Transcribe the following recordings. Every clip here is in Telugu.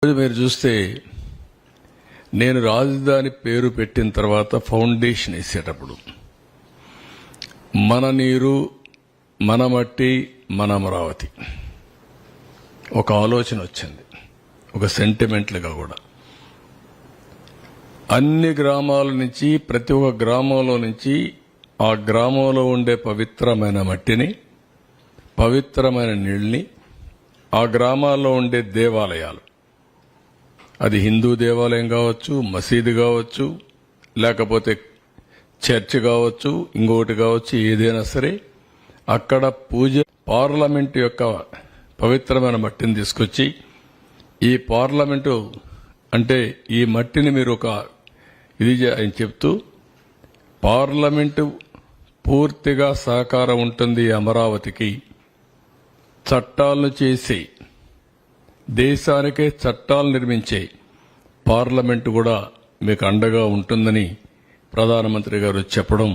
మీరు చూస్తే నేను రాజధాని పేరు పెట్టిన తర్వాత ఫౌండేషన్ వేసేటప్పుడు మన నీరు మన మట్టి మన అమరావతి ఒక ఆలోచన వచ్చింది, ఒక సెంటిమెంట్లుగా కూడా. అన్ని గ్రామాల నుంచి ప్రతి ఒక్క గ్రామంలో నుంచి ఆ గ్రామంలో ఉండే పవిత్రమైన మట్టిని, పవిత్రమైన నీళ్ళని, ఆ గ్రామాల్లో ఉండే దేవాలయాలు, అది హిందూ దేవాలయం కావచ్చు, మసీదు కావచ్చు, లేకపోతే చర్చ్ కావచ్చు, ఇంకొకటి కావచ్చు, ఏదైనా సరే అక్కడ పూజ, పార్లమెంటు యొక్క పవిత్రమైన మట్టిని తీసుకొచ్చి, ఈ పార్లమెంటు అంటే ఈ మట్టిని మీరు ఒక ఇది అని చెప్తూ, పార్లమెంటు పూర్తిగా సహకారం ఉంటుంది అమరావతికి, చట్టాలను చేసి దేశానికే చట్టాలు నిర్మించే పార్లమెంటు కూడా మీకు అండగా ఉంటుందని ప్రధానమంత్రి గారు చెప్పడం,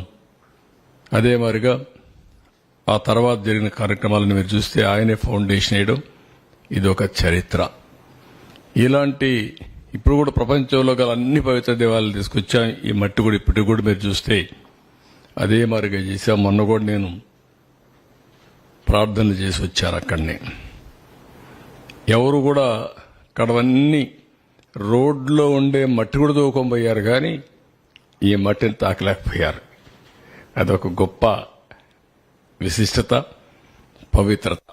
అదే మాదిరిగా ఆ తర్వాత జరిగిన కార్యక్రమాలను మీరు చూస్తే ఆయనే ఫౌండేషన్ వేయడం, ఇది ఒక చరిత్ర. ఇలాంటి ఇప్పుడు కూడా ప్రపంచంలో గల అన్ని పవిత్ర దేవాలయాలు తీసుకొచ్చాం. ఈ మట్టి కూడా ఇప్పటికి కూడా మీరు చూస్తే అదే మాదిరిగా చేశాం. మొన్న కూడా నేను ప్రార్థనలు చేసి వచ్చాను అక్కడనే. ఎవరు కూడా అక్కడవన్నీ రోడ్లో ఉండే మట్టి కూడా దూకొనిపోయారు, కానీ ఈ మట్టిని తాకలేకపోయారు. అదొక గొప్ప విశిష్టత, పవిత్రత.